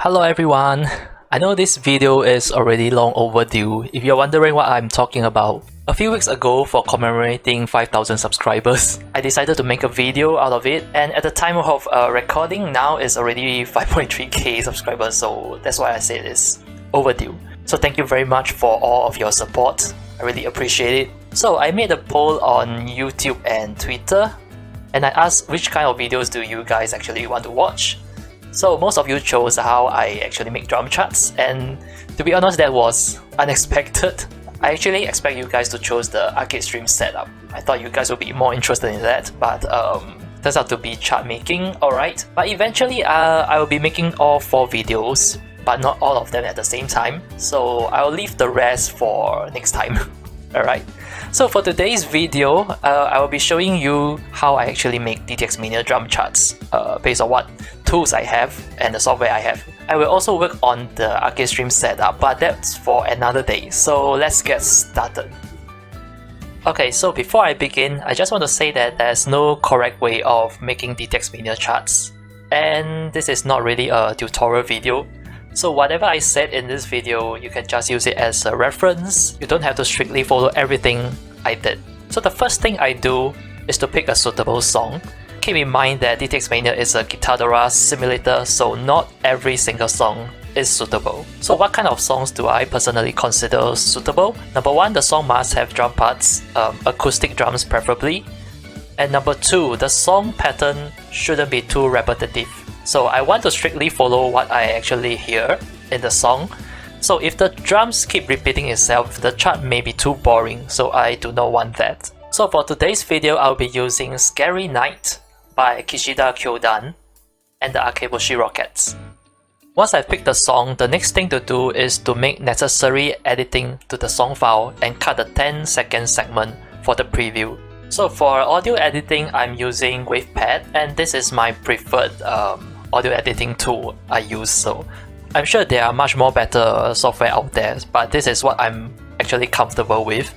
Hello everyone! I know this video is already long overdue if you're wondering what I'm talking about. A few weeks ago, for commemorating 5,000 subscribers, I decided to make a video out of it, and at the time of recording now is already 5.3k subscribers, so that's why I said it's overdue. So thank you very much for all of your support, I really appreciate it. So I made a poll on YouTube and Twitter, and I asked which kind of videos do you guys actually want to watch. So most of you chose how I actually make drum charts, and to be honest, that was unexpected. I actually expect you guys to choose the arcade stream setup. I thought you guys would be more interested in that, but turns out to be chart making, alright. But eventually I will be making all 4 videos, but not all of them at the same time, so I'll leave the rest for next time. Alright. So for today's video, I will be showing you how I actually make DTXMania drum charts based on what tools I have and the software I have. I will also work on the arcade stream setup, but that's for another day, so let's get started. Okay, so before I begin, I just want to say that there's no correct way of making DTXMania charts, and this is not really a tutorial video. So whatever I said in this video, you can just use it as a reference. You don't have to strictly follow everything I did. So the first thing I do is to pick a suitable song. Keep in mind that DTXMania is a Guitar simulator, so not every single song is suitable. So what kind of songs do I personally consider suitable? Number 1, the song must have drum parts, acoustic drums preferably. And number 2, the song pattern shouldn't be too repetitive. So I want to strictly follow what I actually hear in the song. So if the drums keep repeating itself, the chart may be too boring, so I do not want that. So for today's video, I'll be using Scary Night by Kishida Kyodan and the Akeboshi Rockets. Once I've picked the song, the next thing to do is to make necessary editing to the song file and cut the 10-second segment for the preview. So for audio editing, I'm using Wavepad, and this is my preferred audio editing tool I use. So I'm sure there are much more better software out there, but this is what I'm actually comfortable with.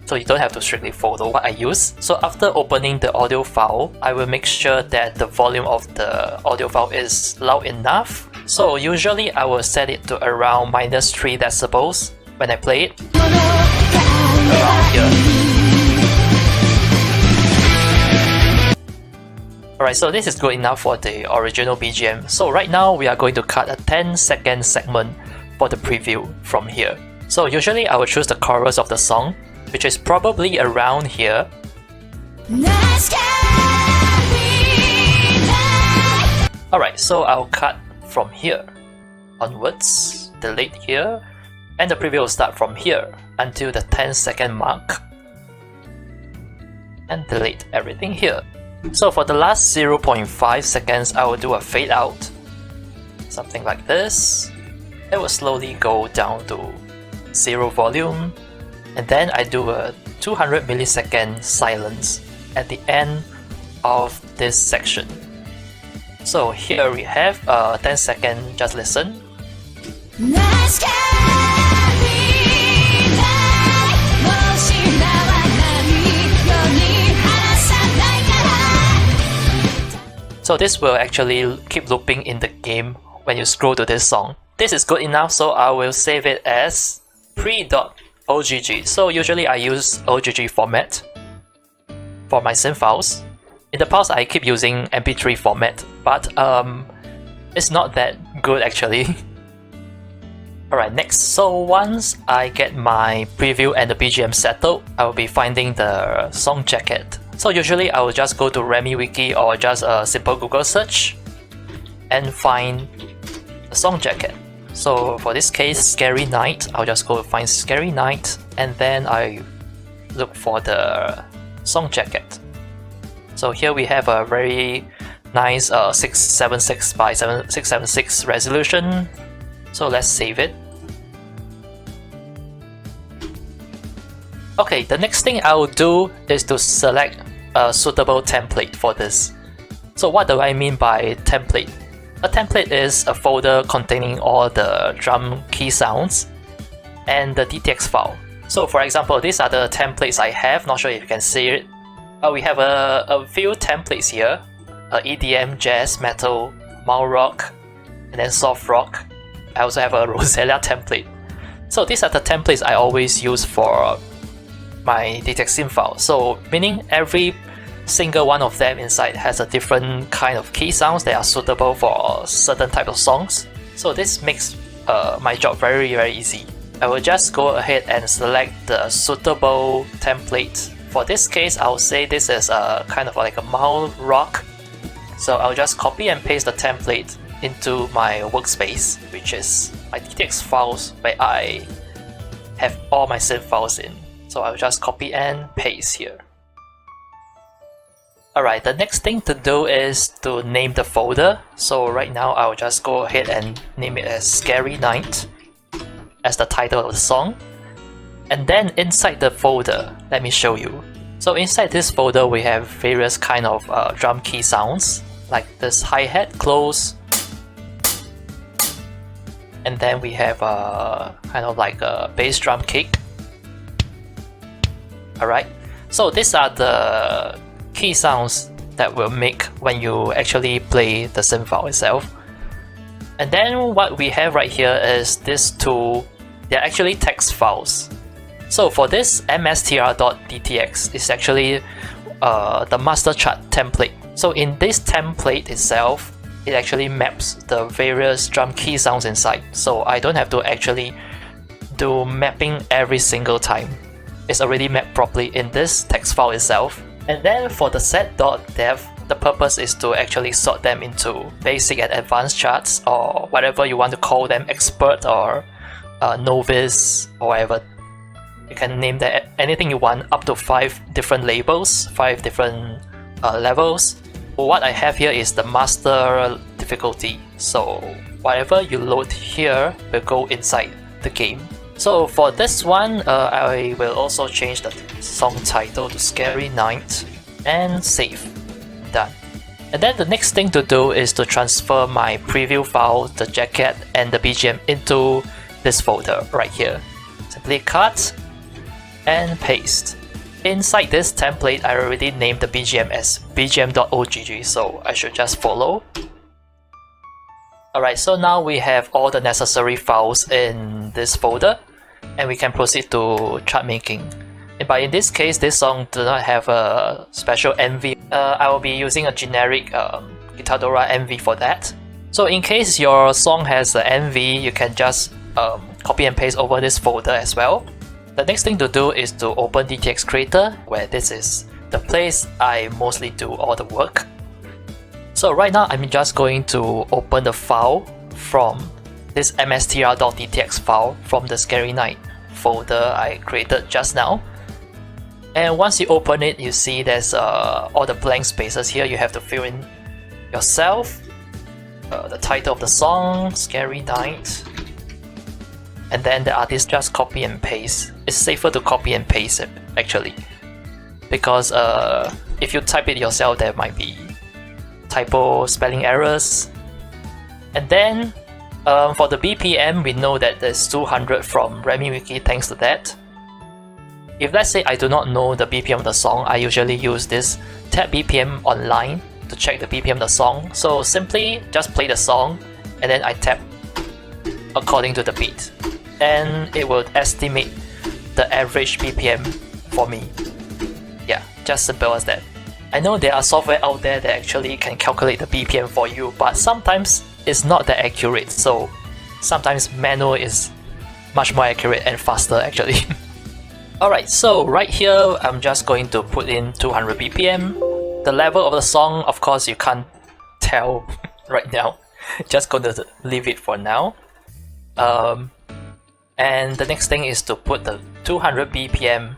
So you don't have to strictly follow what I use. So after opening the audio file, I will make sure that the volume of the audio file is loud enough. So usually I will set it to around -3 decibels when I play it, around here. Alright, so this is good enough for the original BGM. So right now we are going to cut a 10-second segment for the preview from here. So usually I will choose the chorus of the song, which is probably around here. Alright, so I'll cut from here onwards, delete here, and the preview will start from here until the 10-second mark, and delete everything here. So for the last 0.5 seconds, I will do a fade out, something like this. It will slowly go down to 0 volume, and then I do a 200 millisecond silence at the end of this section. So here we have a 10 second just listen. So this will actually keep looping in the game when you scroll to this song. This is good enough, so I will save it as pre.ogg. So usually I use OGG format for my synth files. In the past I keep using MP3 format, but it's not that good actually. Alright, next, so once I get my preview and the BGM settled, I will be finding the song jacket. So usually I will just go to Remy Wiki or just a simple Google search and find the song jacket. So for this case, Scary Night, I'll just go find Scary Night, and then I look for the song jacket. So here we have a very nice 676 by 676 resolution. So let's save it. Okay, the next thing I will do is to select a suitable template for this. So what do I mean by template? A template is a folder containing all the drum key sounds and the DTX file. So for example, these are the templates I have, not sure if you can see it. We have a few templates here, EDM, jazz, metal, mal rock, and then soft rock. I also have a Roselia template. So these are the templates I always use for my DTX sim file. So meaning every single one of them inside has a different kind of key sounds that are suitable for certain type of songs. So this makes my job very easy. I will just go ahead and select the suitable template. For this case, I'll say this is a kind of like a mild rock. So I'll just copy and paste the template into my workspace, which is my DTX files where I have all my synth files in. So I'll just copy and paste here. Alright, the next thing to do is to name the folder. So right now I'll just go ahead and name it as Scary Night as the title of the song. And then inside the folder, let me show you. So inside this folder we have various kind of drum key sounds, like this hi-hat, close, and then we have kind of like a bass drum kick. Alright, so these are the key sounds that will make when you actually play the synth file itself. And then what we have right here is these two, they're actually text files. So for this mstr.dtx is actually the master chart template. So in this template itself, it actually maps the various drum key sounds inside. So I don't have to actually do mapping every single time. It's already mapped properly in this text file itself. And then for the set.dev, the purpose is to actually sort them into basic and advanced charts, or whatever you want to call them, expert or novice or whatever. You can name that anything you want, up to 5 different labels, 5 different levels. What I have here is the master difficulty, so whatever you load here will go inside the game. So for this one, I will also change the song title to Scary Night and save. Done. And then the next thing to do is to transfer my preview file, the jacket and the BGM into this folder right here. Simply cut and paste. Inside this template, I already named the BGM as bgm.ogg, so I should just follow. Alright, so now we have all the necessary files in this folder, and we can proceed to chart making. But in this case, this song does not have a special MV. I will be using a generic Guitardora MV for that. So in case your song has an MV, you can just copy and paste over this folder as well. The next thing to do is to open DTXCreator, where this is the place I mostly do all the work. So right now I'm just going to open the file from this mstr.dtx file from the Scary Night folder I created just now. And once you open it, you see there's all the blank spaces here. You have to fill in yourself, the title of the song, Scary Night, and then the artist just copy and paste. It's safer to copy and paste it actually, because if you type it yourself, there might be typo, spelling errors. And then for the BPM, we know that there's 200 from RemiWiki thanks to that. If let's say I do not know the BPM of the song, I usually use this tab BPM online to check the BPM of the song. So simply just play the song and then I tap according to the beat, and it will estimate the average BPM for me. Yeah, just simple as that. I know there are software out there that actually can calculate the BPM for you, but sometimes it's not that accurate, so sometimes manual is much more accurate and faster actually. Alright, so right here I'm just going to put in 200 BPM. The level of the song, of course you can't tell right now, just going to leave it for now. And the next thing is to put the 200 BPM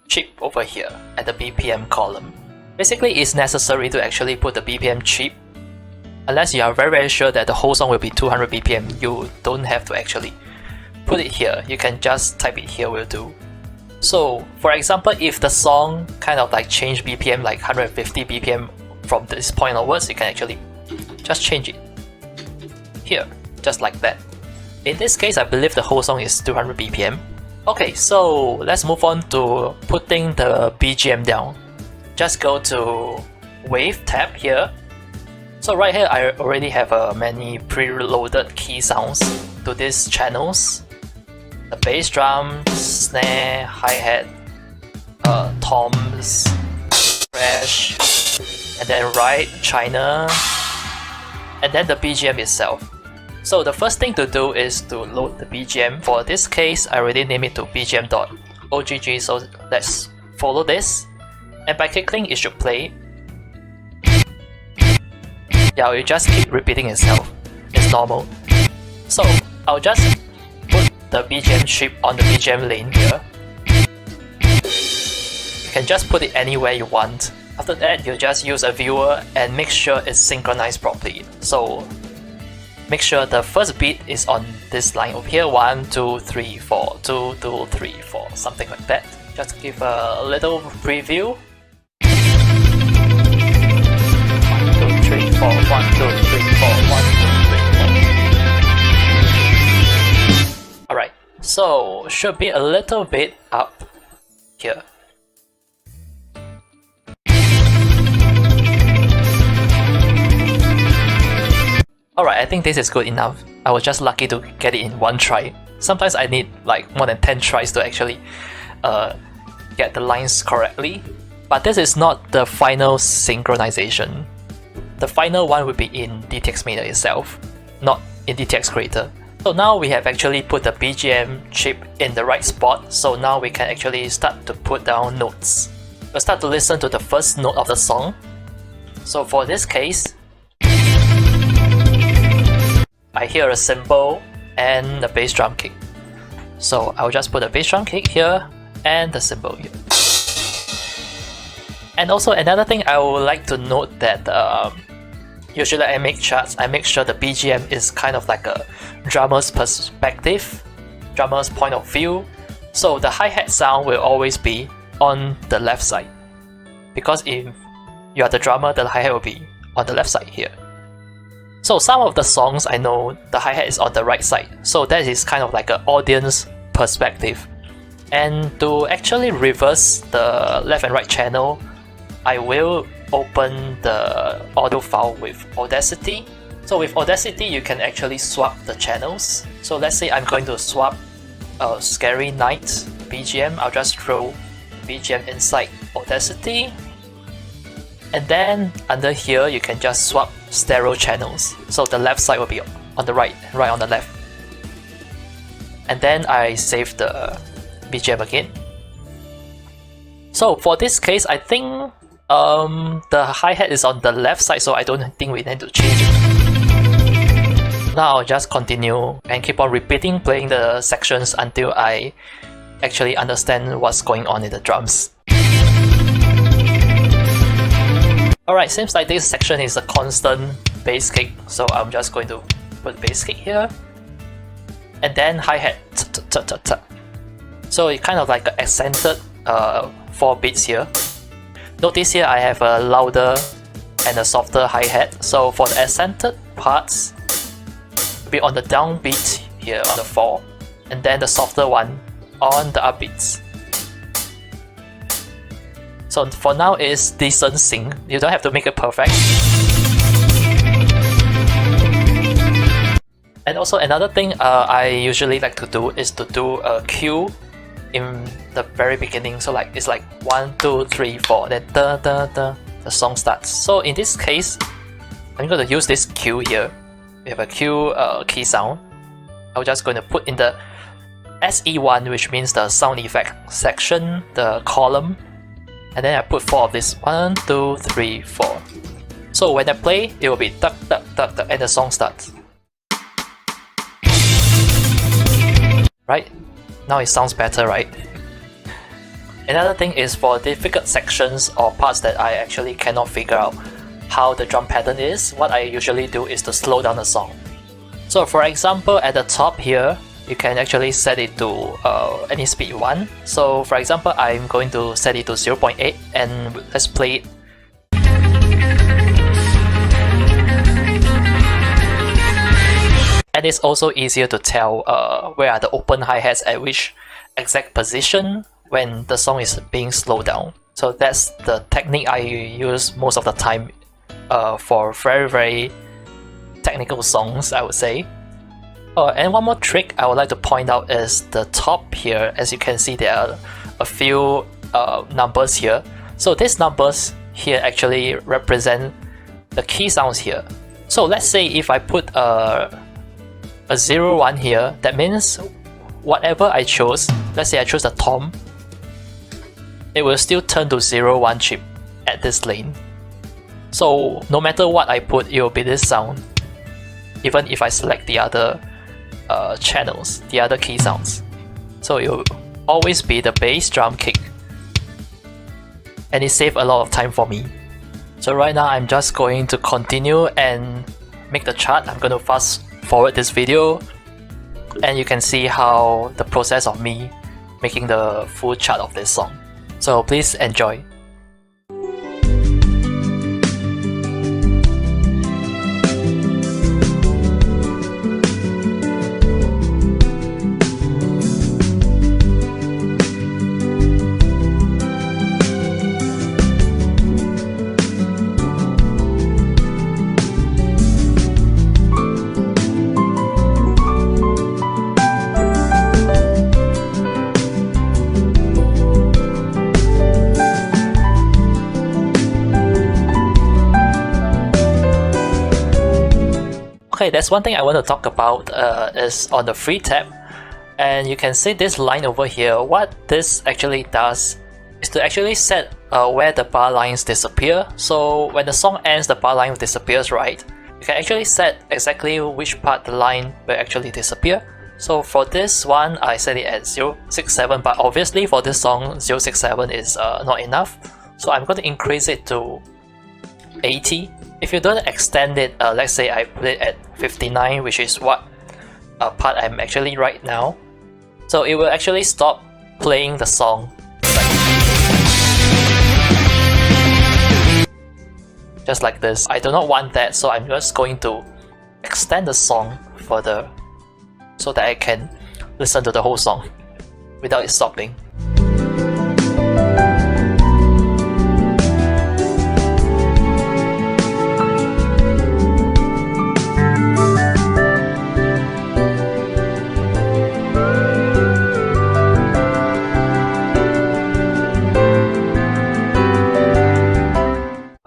chip over here at the BPM column. Basically, it's necessary to actually put the BPM chip. Unless you are very sure that the whole song will be 200 BPM, you don't have to actually put it here. You can just type it here will do. So, for example, if the song kind of like change BPM like 150 BPM from this point onwards, you can actually just change it here, just like that. In this case, I believe the whole song is 200 BPM. Okay, so let's move on to putting the BGM down. Just go to Wave tab here, So right here I already have many preloaded key sounds to these channels. The bass drum, snare, hi-hat, toms, crash, and then right, China, and then the BGM itself. So the first thing to do is to load the BGM. For this case, I already named it to bgm.ogg, so let's follow this. And by clicking, it should play. Yeah, it just keep repeating itself. It's normal. So I'll just put the BGM chip on the BGM lane here. You can just put it anywhere you want. After that, you just use a viewer and make sure it's synchronized properly. So make sure the first beat is on this line over here. 1, 2, 3, 4, 2, 2, 3, 4, something like that. Just give a little preview. 1, 2, 3, 4, 1, 2, 3, 4, 1, 2, 3, 4. Alright, so should be a little bit up here. Alright, I think this is good enough. I was just lucky to get it in one try. Sometimes I need like more than 10 tries to actually get the lines correctly. But this is not the final synchronization. The final one will be in DTXMania itself, not in DTXCreator. So now we have actually put the BGM chip in the right spot, so now we can actually start to put down notes. We'll start to listen to the first note of the song. So for this case, I hear a cymbal and the bass drum kick. So I'll just put the bass drum kick here and the cymbal here. And also another thing I would like to note that usually I make charts, I make sure the BGM is kind of like a drummer's perspective, drummer's point of view. So the hi-hat sound will always be on the left side. Because if you are the drummer, the hi-hat will be on the left side here. So some of the songs I know the hi-hat is on the right side, so that is kind of like an audience perspective. And to actually reverse the left and right channel, I will open the audio file with Audacity. So with Audacity, you can actually swap the channels. So let's say I'm going to swap Scary Night BGM. I'll just throw BGM inside Audacity. And then under here, you can just swap stereo channels. So the left side will be on the right, right on the left. And then I save the BGM again. So for this case, I think the hi-hat is on the left side, so I don't think we need to change it. Now I'll just continue and keep on repeating, playing the sections until I actually understand what's going on in the drums. Alright, seems like this section is a constant bass kick, so I'm just going to put bass kick here. And then hi-hat. So it's kind of like an accented 4 beats here. Notice here I have a louder and a softer hi-hat. So for the accented parts, be on the down beat here on the 4, and then the softer one on the up beats. So for now it's decent sync. You don't have to make it perfect. And also another thing I usually like to do is to do a cue in the very beginning. So like it's like 1, 2, 3, 4, then da da da, the song starts. So in this case, I'm going to use this cue here. We have a cue key sound. I'm just going to put in the SE1, which means the sound effect section, the column. And then I put 4 of this. 1, 2, 3, 4. So when I play, it will be tuck, tuck, tuck, tuck, and the song starts. Right? Now it sounds better, right? Another thing is for difficult sections or parts that I actually cannot figure out how the drum pattern is, what I usually do is to slow down the song. So for example, at the top here, you can actually set it to any speed you want. So for example, I'm going to set it to 0.8 and let's play it. And it's also easier to tell where are the open hi-hats at which exact position when the song is being slowed down. So that's the technique I use most of the time for very technical songs, I would say. Oh, and one more trick I would like to point out is the top here. As you can see, there are a few numbers here. So these numbers here actually represent the key sounds here. So let's say if I put a 0, 1 here, that means whatever I chose, let's say I chose a tom, it will still turn to 0, 1 chip at this lane. So no matter what I put, it will be this sound, even if I select the other channels, the other key sounds. So it will always be the bass drum kick, and it saved a lot of time for me. So right now I'm just going to continue and make the chart. I'm going to fast forward this video, and you can see how the process of me making the full chart of this song. So please enjoy. Okay, that's one thing I want to talk about is on the free tab, and you can see this line over here. What this actually does is to actually set where the bar lines disappear. So when the song ends, the bar line disappears, right? You can actually set exactly which part the line will actually disappear. So for this one, I set it at 067, but obviously for this song, 067 is not enough. So I'm going to increase it to 80. If you don't extend it, let's say I put it at 59, which is what part I'm actually right now. So it will actually stop playing the song. Just like this. I do not want that, so I'm just going to extend the song further so that I can listen to the whole song without it stopping.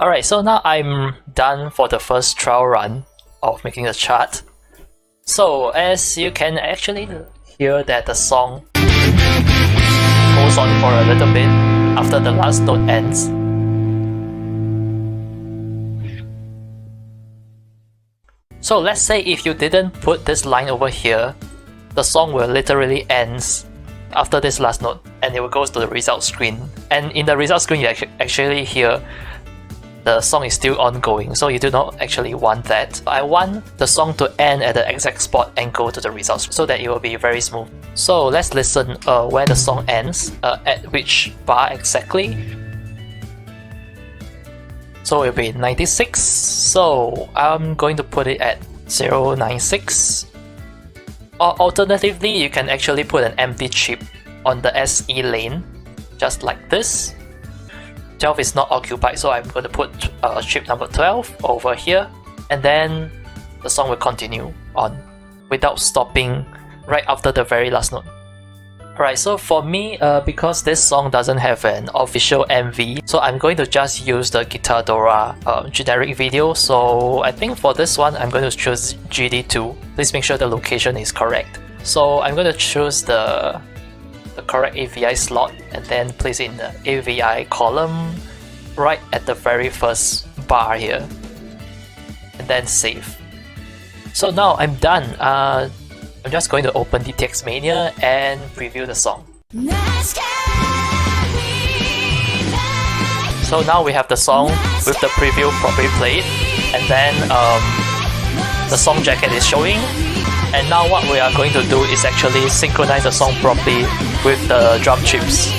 Alright, so now I'm done for the first trial run of making the chart. So as you can actually hear that the song goes on for a little bit after the last note ends. So let's say if you didn't put this line over here, the song will literally ends after this last note, and it will go to the result screen. And in the result screen, you actually hear the song is still ongoing, so you do not actually want that. I want the song to end at the exact spot and go to the results so that it will be very smooth. So let's listen where the song ends, at which bar exactly. So it will be 96, so I'm going to put it at 096. Or alternatively, you can actually put an empty chip on the SE lane, just like this. 12 is not occupied, so I'm going to put chip number 12 over here, and then the song will continue on without stopping right after the very last note. Alright, so for me, because this song doesn't have an official MV, so I'm going to just use the Guitar Dora generic video. So I think for this one, I'm going to choose GD2. Please make sure the location is correct. So I'm going to choose the correct AVI slot and then place it in the AVI column right at the very first bar here, and then save. So now I'm done. I'm just going to open DTXMania and preview the song. So now we have the song with the preview properly played, and then the song jacket is showing. And now what we are going to do is actually synchronize the song properly with the drum chips.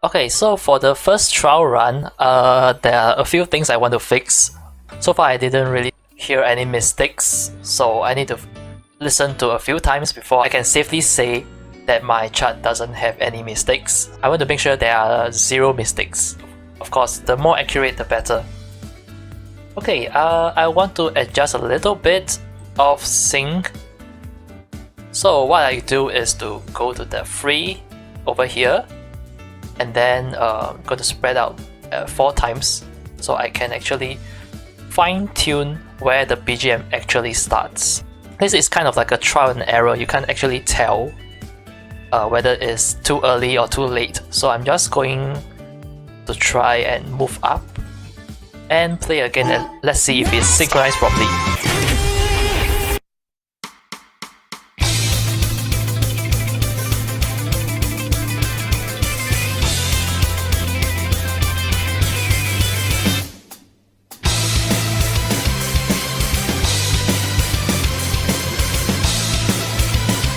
Okay, so for the first trial run, there are a few things I want to fix. So far I didn't really hear any mistakes, so I need to listen to a few times before I can safely say that my chart doesn't have any mistakes. I want to make sure there are 0 mistakes. Of course, the more accurate the better. Okay, I want to adjust a little bit of sync. So what I do is to go to the free over here, and then go to spread out 4 times, so I can actually fine-tune where the BGM actually starts. This is kind of like a trial and error. You can't actually tell whether it's too early or too late. So I'm just going to try and move up and play again, and let's see if it's synchronized properly.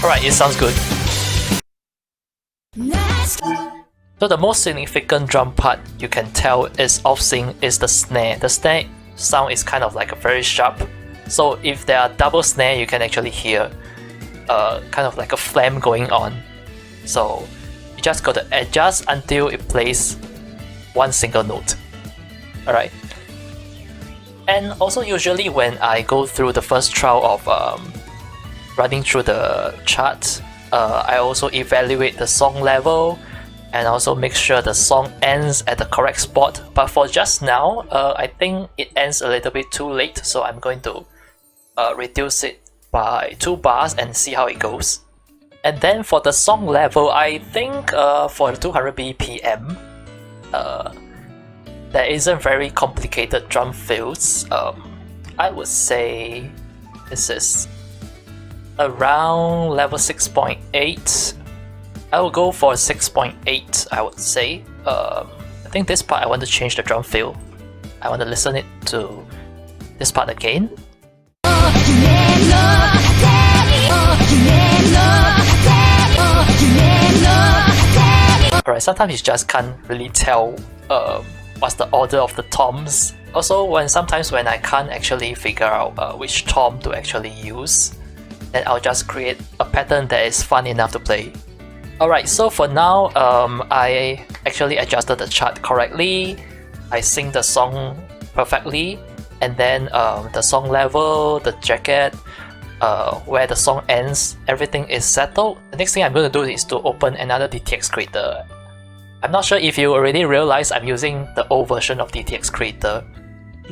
Alright, it sounds good. So the most significant drum part you can tell is off sync is the snare. The snare sound is kind of like a very sharp. So if there are double snare, you can actually hear kind of like a flame going on. So you just got to adjust until it plays one single note. Alright. And also usually when I go through the first trial of running through the chart, I also evaluate the song level and also make sure the song ends at the correct spot. But for just now, I think it ends a little bit too late, so I'm going to reduce it by 2 bars and see how it goes. And then for the song level, I think for 200 BPM, there isn't very complicated drum fills. I would say this is around level 6.8. I will go for 6.8, I would say. I think this part I want to change the drum fill. I want to listen it to this part again. Alright, sometimes you just can't really tell what's the order of the toms. Also, sometimes when I can't actually figure out which tom to actually use, then I'll just create a pattern that is fun enough to play. Alright, so for now, I actually adjusted the chart correctly. I synced the song perfectly, and then the song level, the jacket, where the song ends, everything is settled. The next thing I'm going to do is to open another DTXCreator. I'm not sure if you already realized I'm using the old version of DTXCreator,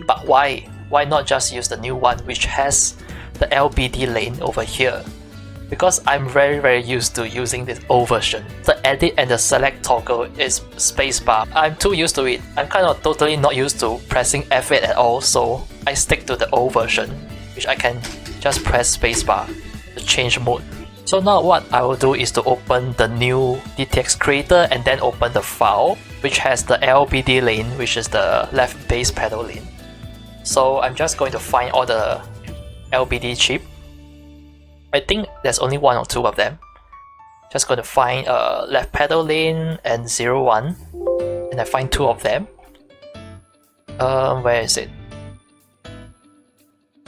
but why? Why not just use the new one which has the LBD lane over here? Because I'm very used to using this old version. The edit and the select toggle is spacebar. I'm too used to it. I'm kind of totally not used to pressing F8 at all, so I stick to the old version, which I can just press spacebar to change mode. So now what I will do is to open the new DTXCreator and then open the file, which has the LBD lane, which is the left bass pedal lane. So I'm just going to find all the LBD chip. I think there's only 1 or 2 of them. Just going to find left pedal lane and 01, and I find 2 of them. Where is it?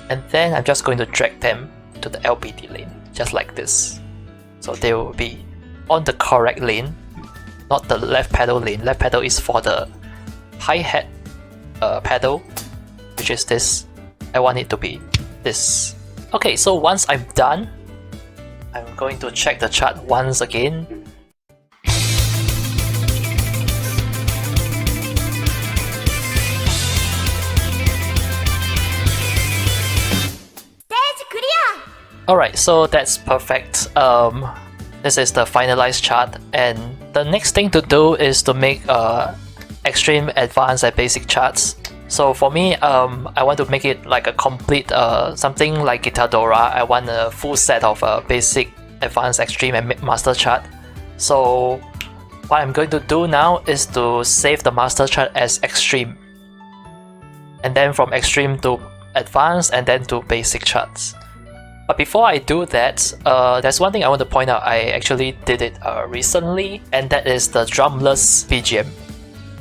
And then I'm just going to drag them to the LBD lane, just like this. So they will be on the correct lane, not the left pedal lane. Left pedal is for the hi-hat pedal, which is this. I want it to be this. Okay, so once I'm done, I'm going to check the chart once again. Alright, so that's perfect. This is the finalized chart, and the next thing to do is to make extreme, advanced, and basic charts. So for me, I want to make it like a complete, something like Guitar Dora. I want a full set of basic, advanced, extreme, and master chart. So what I'm going to do now is to save the master chart as extreme, and then from extreme to advanced, and then to basic charts. But before I do that, there's one thing I want to point out. I actually did it recently, and that is the Drumless BGM.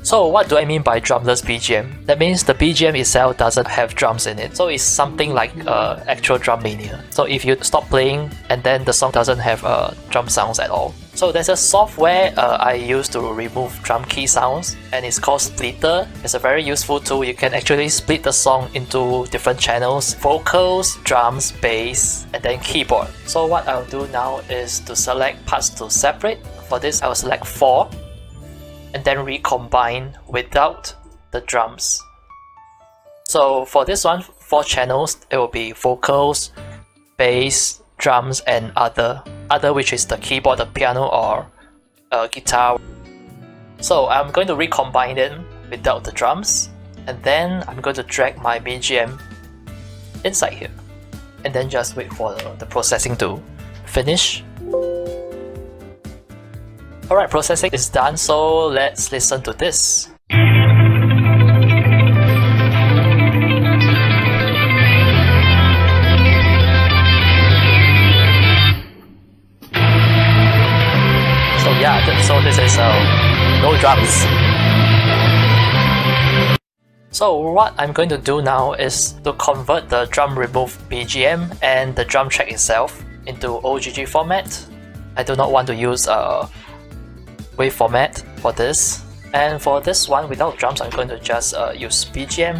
So what do I mean by Drumless BGM? That means the BGM itself doesn't have drums in it. So it's something like actual Drummania. So if you stop playing and then the song doesn't have drum sounds at all. So there's a software I use to remove drum key sounds, and it's called Splitter. It's a very useful tool. You can actually split the song into different channels: vocals, drums, bass, and then keyboard. So what I'll do now is to select parts to separate. For this, I'll select 4 and then recombine without the drums. So for this one, 4 channels, it will be vocals, bass, drums, and other, which is the keyboard, the piano, or guitar. So I'm going to recombine them without the drums, and then I'm going to drag my BGM inside here, and then just wait for the processing to finish. Alright, processing is done, so let's listen to this. So yeah, so this is no drums. So what I'm going to do now is to convert the drum remove BGM and the drum track itself into OGG format. I do not want to use Wave format for this, and for this one without drums, I'm going to just use BGM_D,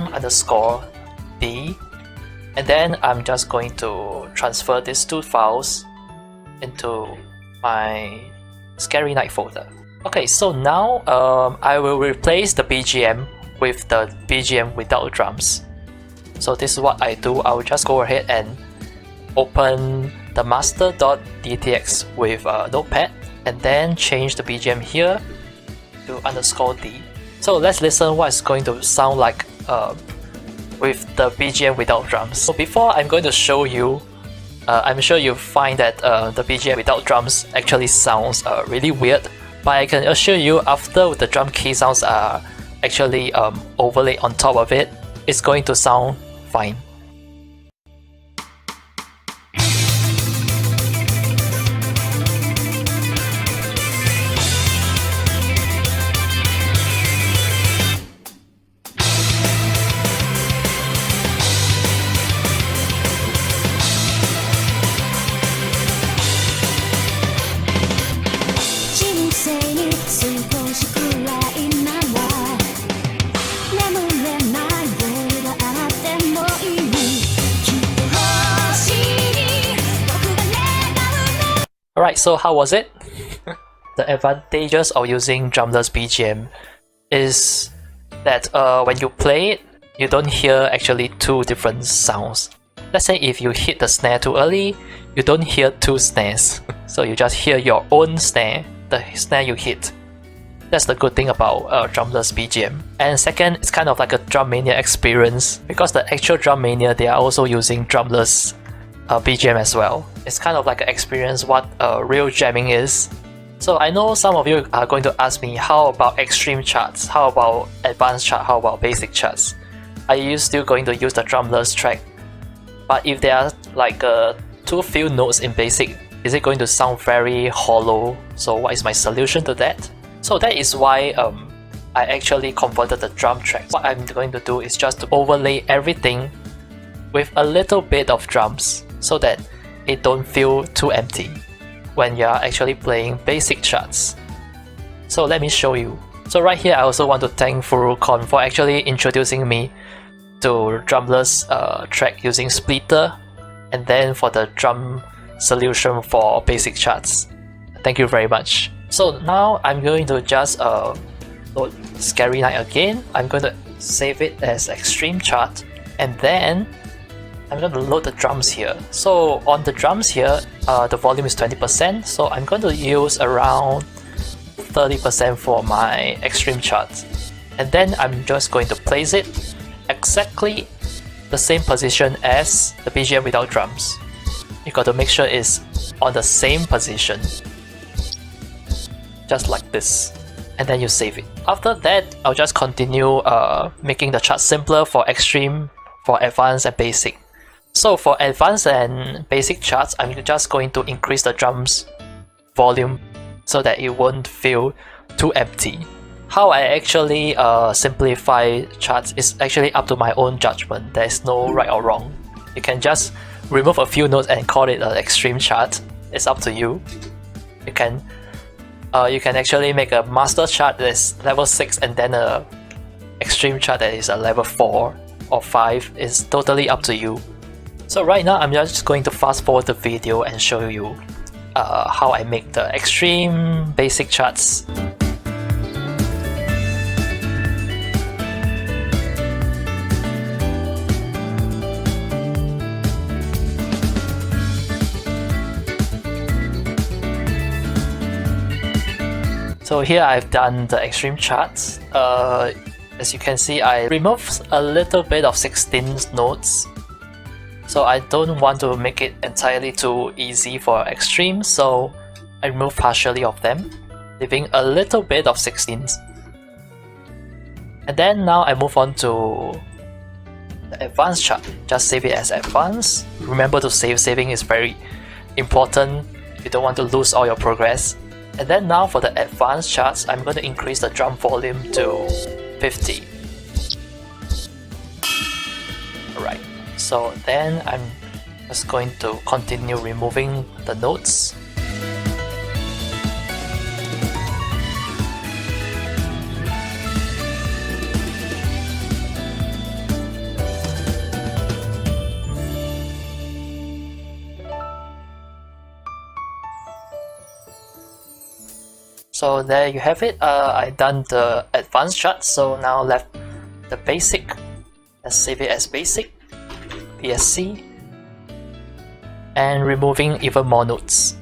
and then I'm just going to transfer these 2 files into my Scary Night folder. Okay, so now I will replace the BGM with the BGM without drums. So this is what I do. I will just go ahead and open the master.dtx with Notepad, and then change the BGM here to _D. So let's listen what it's going to sound like with the BGM without drums. So before I'm going to show you, I'm sure you find that the BGM without drums actually sounds really weird, but I can assure you after the drum key sounds are actually overlaid on top of it, it's going to sound fine. Alright, so how was it? The advantages of using Drumless BGM is that when you play it, you don't hear actually 2 different sounds. Let's say if you hit the snare too early, you don't hear 2 snares. So you just hear your own snare, the snare you hit. That's the good thing about Drumless BGM. And second, it's kind of like a Drummania experience, because the actual Drummania, they are also using Drumless BGM as well. It's kind of like an experience what real jamming is. So I know some of you are going to ask me, how about extreme charts? How about advanced chart? How about basic charts? Are you still going to use the Drumless track? But if there are like too few notes in basic, is it going to sound very hollow? So what is my solution to that? So that is why I actually converted the drum track. What I'm going to do is just to overlay everything with a little bit of drums, so that it don't feel too empty when you're actually playing basic charts. So let me show you. So right here, I also want to thank Furucon for actually introducing me to Drumless track using Splitter, and then for the drum solution for basic charts. Thank you very much. So now I'm going to just load Scary Night again. I'm going to save it as Extreme Chart, and then I'm going to load the drums here. So on the drums here, the volume is 20%, so I'm going to use around 30% for my Extreme Chart. And then I'm just going to place it exactly the same position as the BGM without drums. You got to make sure it's on the same position, just like this, and then you save it. After that, I'll just continue making the chart simpler for extreme, for advanced and basic. So for advanced and basic charts, I'm just going to increase the drums volume so that it won't feel too empty. How I actually simplify charts is actually up to my own judgment. There's no right or wrong. You can just remove a few notes and call it an extreme chart. It's up to you. You can actually make a master chart that is level 6 and then a extreme chart that is a level 4 or 5. It's totally up to you. So right now I'm just going to fast forward the video and show you how I make the extreme basic charts. So here I've done the extreme charts. As you can see, I removed a little bit of 16th notes. So I don't want to make it entirely too easy for extreme, so I removed partially of them, leaving a little bit of 16th. And then now I move on to the advanced chart. Just save it as advanced. Remember to save. Saving is very important. You don't want to lose all your progress. And then now for the advanced charts, I'm going to increase the drum volume to 50. Alright, so then I'm just going to continue removing the notes. So there you have it. I done the advanced chart, so now left the basic. Let's save it as basic, PSC, and removing even more notes.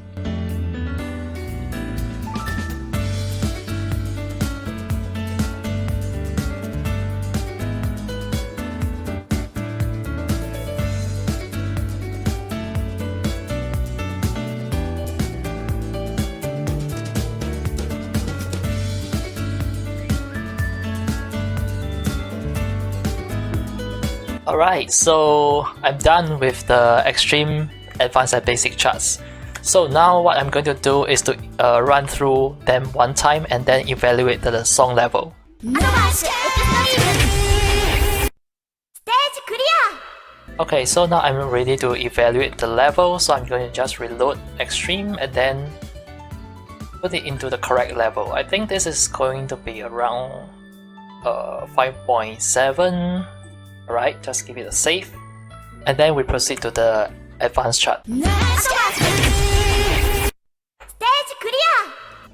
Alright, so I'm done with the extreme, advanced and basic charts. So now what I'm going to do is to run through them one time and then evaluate the song level. Okay, so now I'm ready to evaluate the level, so I'm going to just reload extreme and then put it into the correct level. I think this is going to be around 5.7. Alright, just give it a save. And then we proceed to the advanced chart.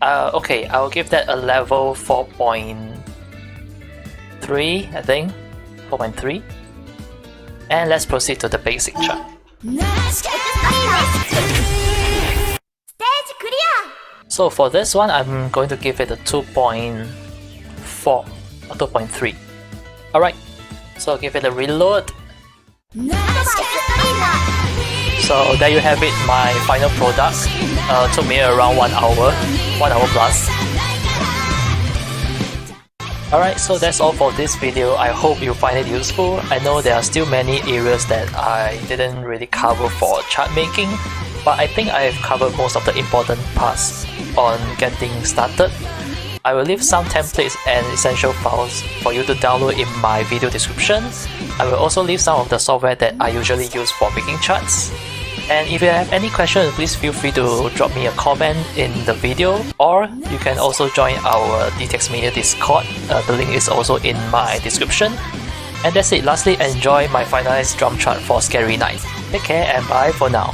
Okay, I'll give that a level 4.3, I think. 4.3. And let's proceed to the basic chart. So for this one, I'm going to give it a 2.4 or 2.3. Alright. So I'll give it a reload. So there you have it, my final product. Took me around 1 hour plus. Alright, so that's all for this video. I hope you find it useful. I know there are still many areas that I didn't really cover for chart making, but I think I've covered most of the important parts on getting started. I will leave some templates and essential files for you to download in my video description. I will also leave some of the software that I usually use for making charts. And if you have any questions, please feel free to drop me a comment in the video, or you can also join our DTXMania Discord. The link is also in my description. And that's it. Lastly, enjoy my finalized drum chart for Scary Night. Take care and bye for now.